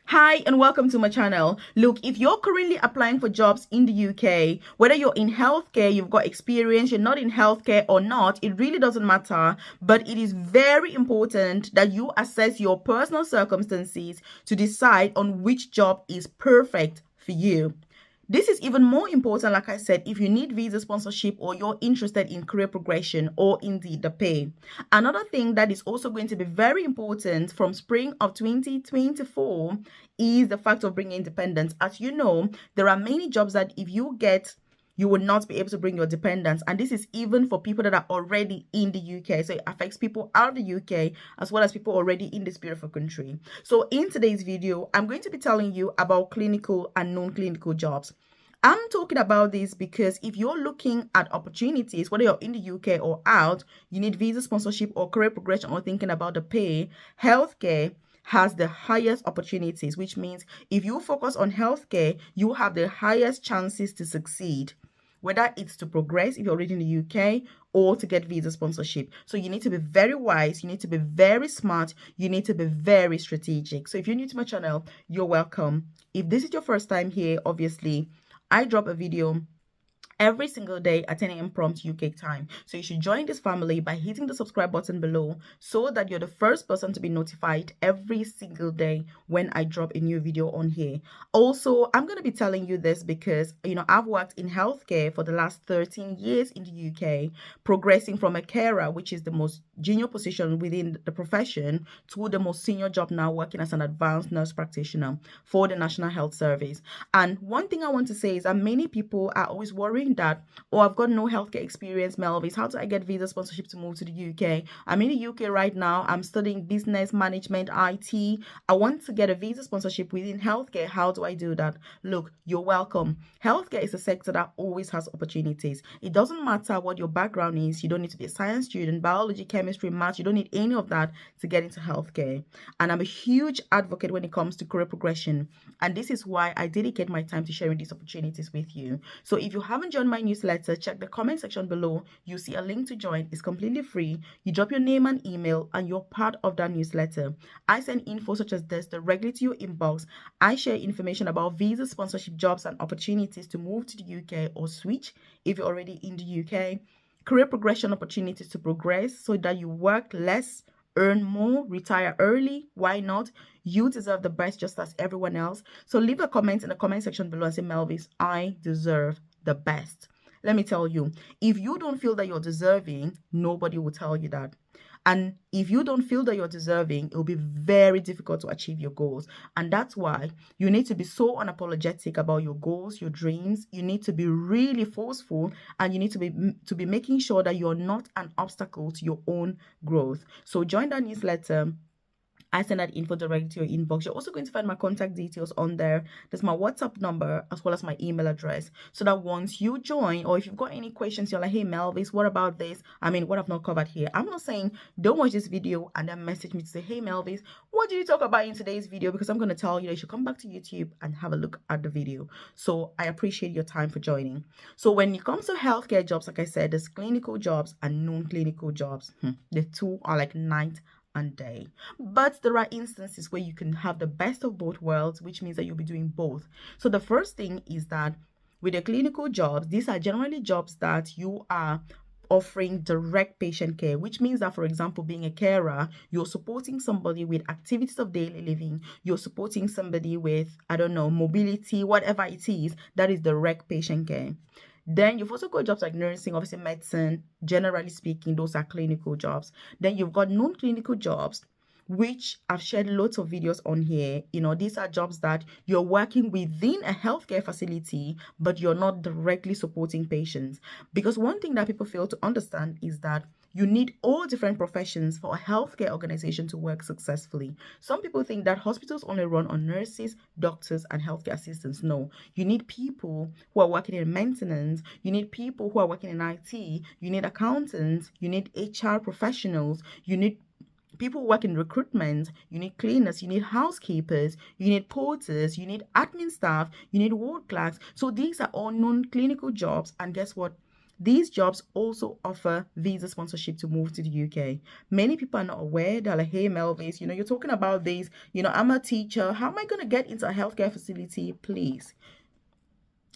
Hi and welcome to my channel. Look, if you're currently applying for jobs in the UK, whether you're in healthcare, you've got experience, you're not in healthcare or not, it really doesn't matter. But it is very important that you assess your personal circumstances to decide on which job is perfect for you. This is even more important, like I said, if you need visa sponsorship or you're interested in career progression or indeed the pay. Another thing that is also going to be very important from spring of 2024 is the fact of bringing independence. As you know, there are many jobs that if you get, you will not be able to bring your dependents. And this is even for people that are already in the UK. So it affects people out of the UK as well as people already in this beautiful country. So in today's video, I'm going to be telling you about clinical and non-clinical jobs. I'm talking about this because if you're looking at opportunities, whether you're in the UK or out, you need visa sponsorship or career progression or thinking about the pay, healthcare has the highest opportunities, which means if you focus on healthcare, you have the highest chances to succeed, whether it's to progress if you're already in the UK or to get visa sponsorship. So you need to be very wise, you need to be very smart, you need to be very strategic. So if you're new to my channel, you're welcome. If this is your first time here, obviously, I drop a video every single day at 10 a.m. prompt UK time. So you should join this family by hitting the subscribe button below so that you're the first person to be notified every single day when I drop a new video on here. Also, I'm going to be telling you this because, I've worked in healthcare for the last 13 years in the UK, progressing from a carer, which is the most junior position within the profession, to the most senior job now, working as an advanced nurse practitioner for the National Health Service. And one thing I want to say is that many people are always worrying that, oh, I've got no healthcare experience, Melvis. How do I get visa sponsorship to move to the UK? I'm in the UK right now. I'm studying business management, IT. I want to get a visa sponsorship within healthcare. How do I do that? Look, you're welcome. Healthcare is a sector that always has opportunities. It doesn't matter what your background is. You don't need to be a science student, biology, chemistry, math. You don't need any of that to get into healthcare. And I'm a huge advocate when it comes to career progression. And this is why I dedicate my time to sharing these opportunities with you. So if you haven't joined my newsletter, check the comment section below. You see a link to join. It's completely free. You drop your name and email and you're part of that newsletter. I send info such as this directly to your inbox. I share information about visa sponsorship jobs and opportunities to move to the UK or switch if you're already in the UK. Career progression opportunities to progress so that you work less, earn more, retire early. Why not? You deserve the best just as everyone else. So leave a comment in the comment section below and say, Melvis, I deserve the best. Let me tell you, if you don't feel that you're deserving, nobody will tell you that. And if you don't feel that you're deserving, it will be very difficult to achieve your goals. And that's why you need to be so unapologetic about your goals, your dreams. You need to be really forceful and you need to be making sure that you're not an obstacle to your own growth. So join that newsletter. I send that info directly to your inbox. You're also going to find my contact details on there. There's my WhatsApp number as well as my email address. So that once you join, or if you've got any questions, you're like, hey, Melvis, what about this? What I've not covered here. I'm not saying don't watch this video and then message me to say, hey, Melvis, what did you talk about in today's video? Because I'm going to tell you that you should come back to YouTube and have a look at the video. So I appreciate your time for joining. So when it comes to healthcare jobs, like I said, there's clinical jobs and non-clinical jobs. The two are like night and day. But there are instances where you can have the best of both worlds, which means that you'll be doing both. So the first thing is that with the clinical jobs, these are generally jobs that you are offering direct patient care, which means that, for example, being a carer, you're supporting somebody with activities of daily living, you're supporting somebody with, I don't know, mobility, whatever it is, that is direct patient care. Then you've also got jobs like nursing, obviously medicine, generally speaking, those are clinical jobs. Then you've got non-clinical jobs, which I've shared lots of videos on here. These are jobs that you're working within a healthcare facility, but you're not directly supporting patients. Because one thing that people fail to understand is that you need all different professions for a healthcare organization to work successfully. Some people think that hospitals only run on nurses, doctors, and healthcare assistants. No, you need people who are working in maintenance. You need people who are working in IT. You need accountants. You need HR professionals. You need people who work in recruitment. You need cleaners, you need housekeepers, you need porters, you need admin staff, you need ward clerks. So these are all non-clinical jobs. And guess what? these jobs also offer visa sponsorship to move to the UK. Many people are not aware. They're like, hey, Melvis, you're talking about this. I'm a teacher. How am I going to get into a healthcare facility? Please.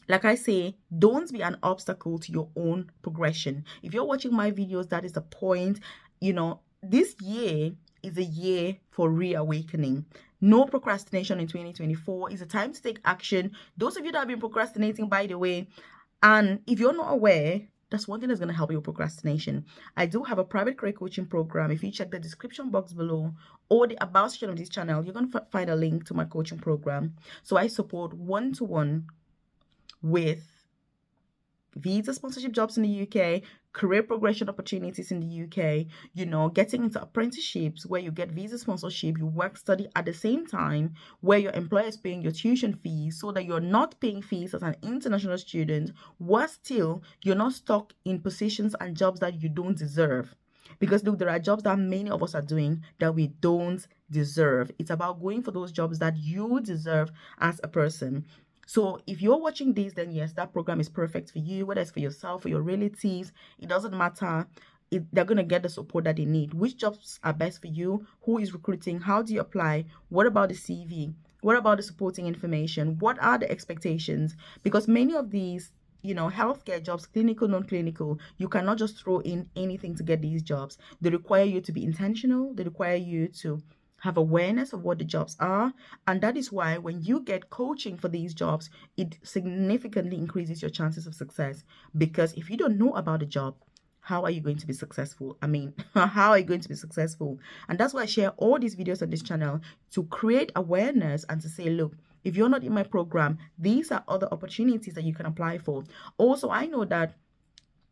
Like I say, don't be an obstacle to your own progression. If you're watching my videos, that is the point. This year is a year for reawakening. No procrastination in 2024. It's a time to take action. Those of you that have been procrastinating, by the way, and if you're not aware, that's one thing that's going to help you with procrastination. I do have a private career coaching program. If you check the description box below or the about section of this channel, you're going to find a link to my coaching program. So I support one-to-one with visa sponsorship jobs in the UK, career progression opportunities in the UK, getting into apprenticeships where you get visa sponsorship, you work, study at the same time, where your employer is paying your tuition fees so that you're not paying fees as an international student, while still you're not stuck in positions and jobs that you don't deserve. Because look, there are jobs that many of us are doing that we don't deserve. It's about going for those jobs that you deserve as a person. So if you're watching this, then yes, that program is perfect for you, whether it's for yourself or your relatives. It doesn't matter. They're going to get the support that they need. Which jobs are best for you? Who is recruiting? How do you apply? What about the CV? What about the supporting information? What are the expectations? Because many of these, healthcare jobs, clinical, non-clinical, you cannot just throw in anything to get these jobs. They require you to be intentional. They require you to have awareness of what the jobs are. And that is why when you get coaching for these jobs, it significantly increases your chances of success. Because if you don't know about the job, how are you going to be successful? How are you going to be successful? And that's why I share all these videos on this channel, to create awareness and to say, look, if you're not in my program, these are other opportunities that you can apply for. Also, I know that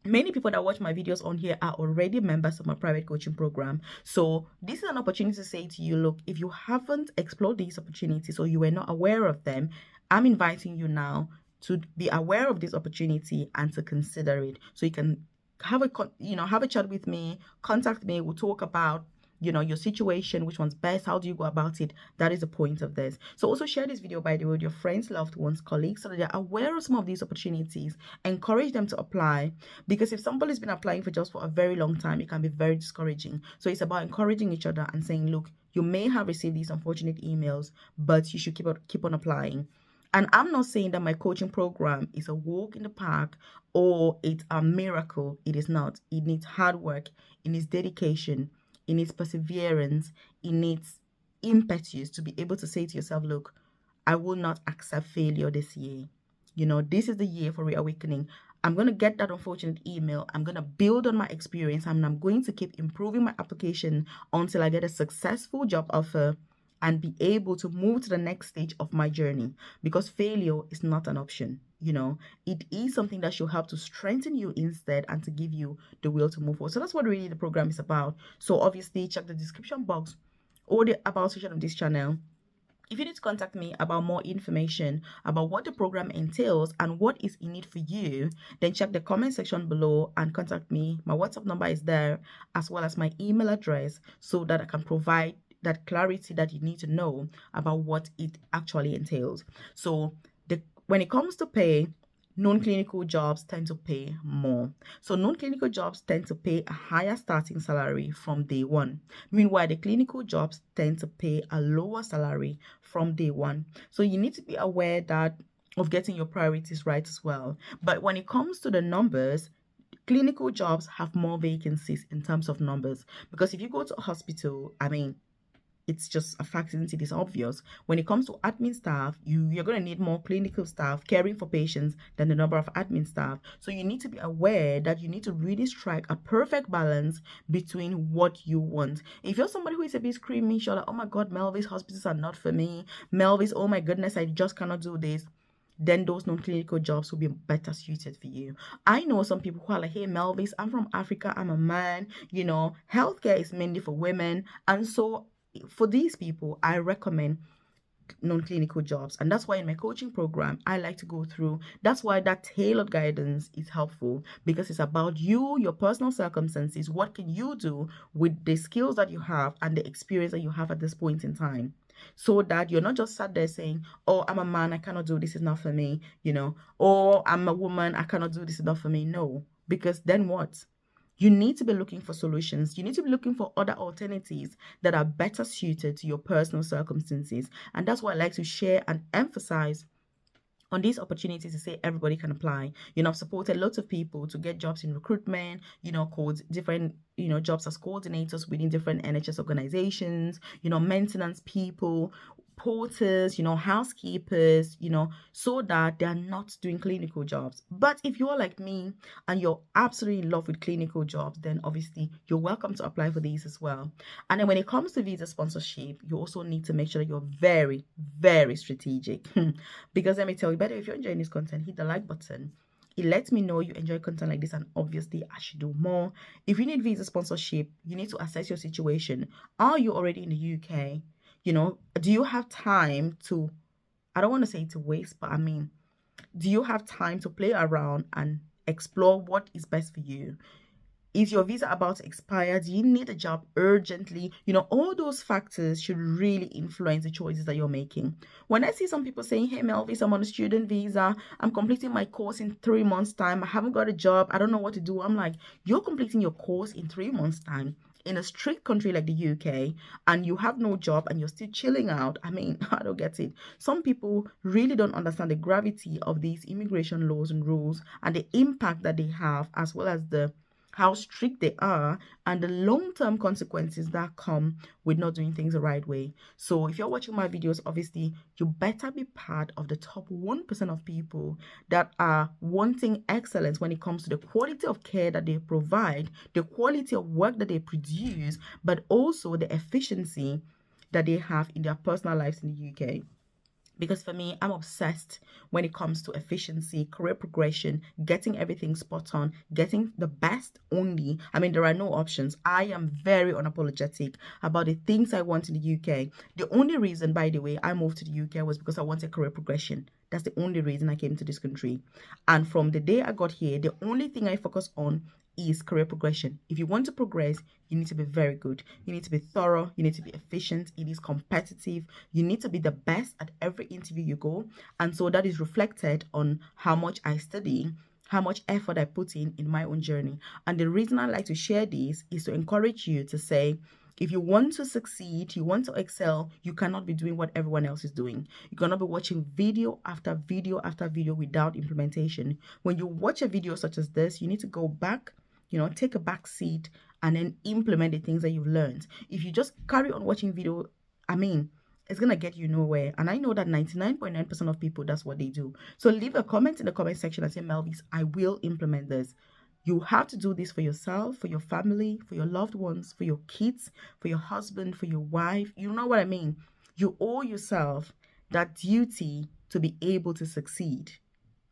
many people that watch my videos on here are already members of my private coaching program. So this is an opportunity to say to you, look, if you haven't explored these opportunities or you were not aware of them, I'm inviting you now to be aware of this opportunity and to consider it. So you can have a chat with me, contact me. We'll talk about your situation, which one's best, how do you go about it. That is the point of this. So also share this video, by the way, with your friends, loved ones, colleagues, so that they're aware of some of these opportunities. Encourage them to apply, because if somebody's been applying for jobs for a very long time, it can be very discouraging. So it's about encouraging each other and saying, look, you may have received these unfortunate emails, but you should keep on applying. And I'm not saying that my coaching program is a walk in the park or it's a miracle. It is not. It needs hard work, it needs dedication, it needs perseverance, it needs impetus to be able to say to yourself, look, I will not accept failure this year. This is the year for reawakening. I'm going to get that unfortunate email. I'm going to build on my experience, and I'm going to keep improving my application until I get a successful job offer and be able to move to the next stage of my journey, because failure is not an option. It is something that should help to strengthen you instead and to give you the will to move forward. So that's what really the program is about. So obviously check the description box or the about section of this channel. If you need to contact me about more information about what the program entails and what is in it for you, then check the comment section below and contact me. My WhatsApp number is there, as well as my email address, so that I can provide that clarity that you need to know about what it actually entails. So when it comes to pay, non-clinical jobs tend to pay more. So non-clinical jobs tend to pay a higher starting salary from day one. Meanwhile, the clinical jobs tend to pay a lower salary from day one. So you need to be aware of getting your priorities right as well. But when it comes to the numbers, clinical jobs have more vacancies in terms of numbers. Because if you go to a hospital, it's just a fact, isn't it? It's obvious. When it comes to admin staff, you're going to need more clinical staff caring for patients than the number of admin staff. So you need to be aware that you need to really strike a perfect balance between what you want. If you're somebody who is a bit squeamish, you're like, oh my God, Melvis, hospitals are not for me. Melvis, oh my goodness, I just cannot do this. Then those non-clinical jobs will be better suited for you. I know some people who are like, hey, Melvis, I'm from Africa, I'm a man, healthcare is mainly for women. And so for these people, I recommend non-clinical jobs. And that's why in my coaching program, I like to go through. That's why that tailored guidance is helpful, because it's about you, your personal circumstances. What can you do with the skills that you have and the experience that you have at this point in time? So that you're not just sat there saying, oh, I'm a man, I cannot do this, is not for me, or I'm a woman, I cannot do this, is not for me. No, because then what? You need to be looking for solutions. You need to be looking for other alternatives that are better suited to your personal circumstances. And that's why I like to share and emphasize on these opportunities to say everybody can apply. I've supported lots of people to get jobs in recruitment, called different, jobs as coordinators within different NHS organizations, maintenance people, porters, housekeepers, so that they're not doing clinical jobs. But if you're like me and you're absolutely in love with clinical jobs, then obviously you're welcome to apply for these as well. And then when it comes to visa sponsorship, you also need to make sure that you're very, very strategic. Because let me tell you, better if you're enjoying this content, hit the like button. It lets me know you enjoy content like this, and obviously I should do more. If you need visa sponsorship, you need to assess your situation. Are you already in the UK? Do you have time to, I don't want to say to waste, but I mean, do you have time to play around and explore what is best for you? Is your visa about to expire? Do you need a job urgently? All those factors should really influence the choices that you're making. When I see some people saying, hey, Melvis, I'm on a student visa, I'm completing my course in 3 months' time, I haven't got a job, I don't know what to do. I'm like, you're completing your course in 3 months' time in a strict country like the UK, and you have no job and you're still chilling out. I mean, I don't get it. Some people really don't understand the gravity of these immigration laws and rules and the impact that they have, as well as how strict they are and the long-term consequences that come with not doing things the right way. So if you're watching my videos, obviously you better be part of the top 1% of people that are wanting excellence when it comes to the quality of care that they provide, the quality of work that they produce, but also the efficiency that they have in their personal lives in the UK. Because for me, I'm obsessed when it comes to efficiency, career progression, getting everything spot on, getting the best only. I mean, there are no options. I am very unapologetic about the things I want in the UK. The only reason, by the way, I moved to the UK was because I wanted career progression. That's the only reason I came to this country. And from the day I got here, the only thing I focus on is career progression. If you want to progress, you need to be very good. You need to be thorough. You need to be efficient. It is competitive. You need to be the best at every interview you go. And so that is reflected on how much I study, how much effort I put in my own journey. And the reason I like to share this is to encourage you to say, if you want to succeed, you want to excel, you cannot be doing what everyone else is doing. You cannot be watching video after video after video without implementation. When you watch a video such as this, you need to go back, take a back seat and then implement the things that you've learned. If you just carry on watching video, I mean, it's going to get you nowhere. And I know that 99.9% of people, that's what they do. So leave a comment in the comment section and say, Melvis, I will implement this. You have to do this for yourself, for your family, for your loved ones, for your kids, for your husband, for your wife. You know what I mean? You owe yourself that duty to be able to succeed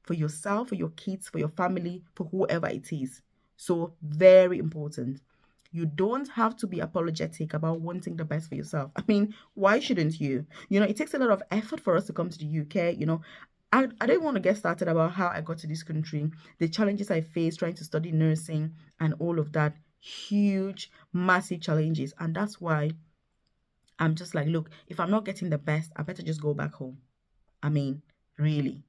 for yourself, for your kids, for your family, for whoever it is. So very important. You don't have to be apologetic about wanting the best for yourself. I mean, why shouldn't you? It takes a lot of effort for us to come to the UK. I don't want to get started about how I got to this country, the challenges I faced trying to study nursing and all of that. Huge, massive challenges. And that's why I'm just like, look, if I'm not getting the best, I better just go back home. I mean, really.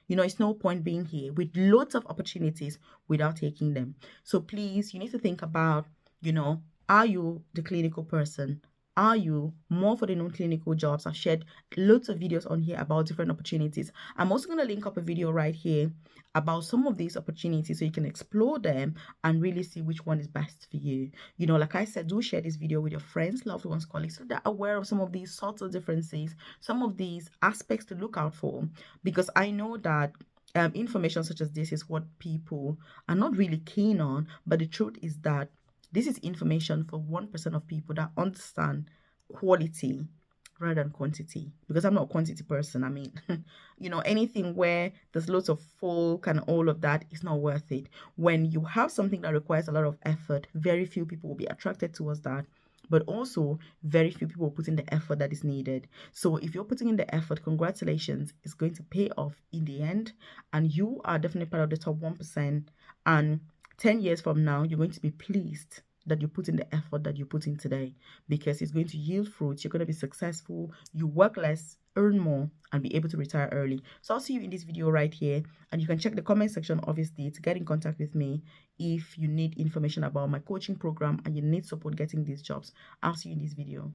It's no point being here with loads of opportunities without taking them. So please, you need to think about, are you the clinical person? Are you more for the non-clinical jobs? I've shared loads of videos on here about different opportunities. I'm also going to link up a video right here about some of these opportunities so you can explore them and really see which one is best for you. Like I said, do share this video with your friends, loved ones, colleagues, so they're aware of some of these subtle differences, some of these aspects to look out for, because I know that information such as this is what people are not really keen on, but the truth is that this is information for 1% of people that understand quality rather than quantity. Because I'm not a quantity person. I mean, anything where there's lots of folk and all of that is not worth it. When you have something that requires a lot of effort, very few people will be attracted towards that. But also, very few people put in the effort that is needed. So if you're putting in the effort, congratulations, it's going to pay off in the end. And you are definitely part of the top 1%. And 10 years from now, you're going to be pleased that you put in, the effort that you put in today, because it's going to yield fruits. You're going to be successful. You work less, earn more, and be able to retire early. So I'll see you in this video right here, and you can check the comment section obviously to get in contact with me if you need information about my coaching program and you need support getting these jobs. I'll see you in this video.